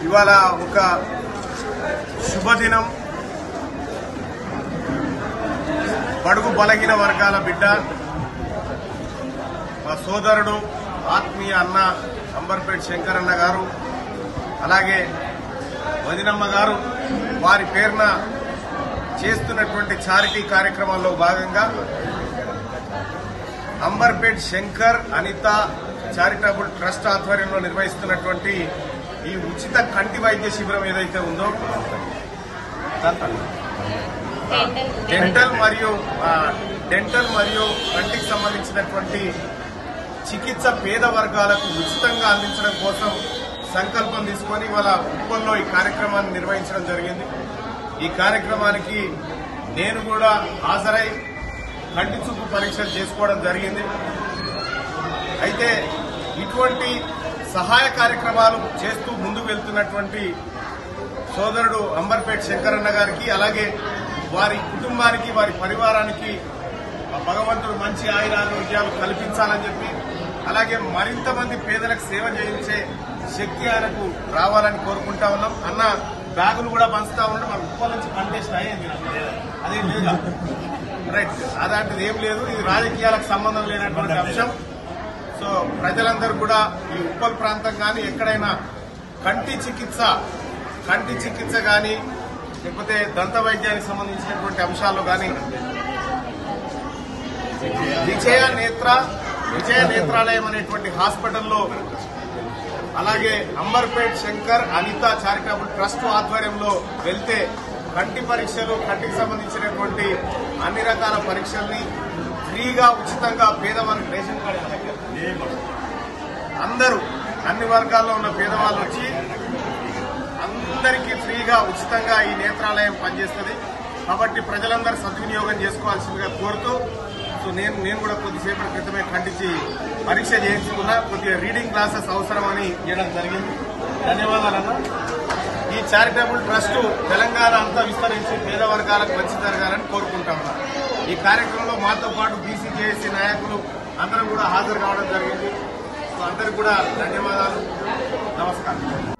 ఇవాళ ఒక శుభదినం. బడుగు బలహీన వర్గాల బిడ్డ, మా సోదరుడు ఆత్మీయ అన్న అంబర్పేట్ శంకరన్న గారు, అలాగే వదినమ్మ గారు వారి పేరున చేస్తున్నటువంటి చారిటీ కార్యక్రమాల్లో భాగంగా అంబర్పేట్ శంకర్ అనిత చారిటబుల్ ట్రస్ట్ ఆధ్వర్యంలో నిర్వహిస్తున్నటువంటి ఈ ఉచిత కంటి వైద్య శిబిరం ఏదైతే ఉందో, డెంటల్ మరియు కంటికి సంబంధించినటువంటి చికిత్స పేద వర్గాలకు ఉచితంగా అందించడం కోసం సంకల్పం తీసుకొని ఇవాళ ఉప్పల్లో ఈ కార్యక్రమాన్ని నిర్వహించడం జరిగింది. ఈ కార్యక్రమానికి నేను కూడా హాజరై కంటి చూపు పరీక్షలు చేసుకోవడం జరిగింది. అయితే ఇటువంటి సహాయ కార్యక్రమాలు చేస్తూ ముందుకు వెళ్తున్నటువంటి సోదరుడు అంబర్పేట్ శంకరన్న గారికి, అలాగే వారి కుటుంబానికి, వారి పరివారానికి భగవంతుడు మంచి ఆయురారోగ్యాలు కల్పించాలని చెప్పి, అలాగే మరింత మంది పేదలకు సేవ చేయించే శక్తి ఆయనకు రావాలని కోరుకుంటా ఉన్నాం. అన్న బ్యాగులు కూడా పంచుతా ఉన్నాం. మన ఉప్పల నుంచి కంటెస్ట్ అయ్యింది, అదేం లేదు, రైట్, అలాంటిది ఏం లేదు. ఇది రాజకీయాలకు సంబంధం లేనటువంటి అంశం. సో ప్రజలందరూ కూడా ఈ ఉప్పల్ ప్రాంతం కానీ ఎక్కడైనా కంటి చికిత్స కానీ లేకపోతే దంత వైద్యానికి సంబంధించినటువంటి అంశాల్లో కానీ విజయ నేత్రాలయం అనేటువంటి హాస్పిటల్లో, అలాగే అంబర్పేట్ శంకర్ అనిత చారిటబుల్ ట్రస్ట్ ఆధ్వర్యంలో వెళ్తే కంటి పరీక్షలు, కంటికి సంబంధించినటువంటి అన్ని రకాల పరీక్షల్ని ఫ్రీగా ఉచితంగా పేదవారికి రేషన్ కార్డు అందరూ అన్ని వర్గాల్లో ఉన్న పేదవాళ్ళు వచ్చి అందరికీ ఫ్రీగా ఉచితంగా ఈ నేత్రాలయం పనిచేస్తుంది. కాబట్టి ప్రజలందరూ సద్వినియోగం చేసుకోవాల్సిందిగా కోరుతూ, సో నేను కూడా కొద్దిసేపటి క్రితమే కంటించి పరీక్ష చేయించుకున్నా. కొద్దిగా రీడింగ్ క్లాసెస్ అవసరమని చేయడం జరిగింది. ధన్యవాదాలన్నా. ఈ చారిటబుల్ ట్రస్ట్ తెలంగాణ అంతా విస్తరించి పేద వర్గాలకు మంచి జరగాలని కోరుకుంటా ఉన్నా. ఈ కార్యక్రమంలో మాతో పాటు బీసీజేఏసీ నాయకులు అందరూ కూడా హాజరు కావడం జరిగింది. సో అందరికీ కూడా ధన్యవాదాలు, నమస్కారం.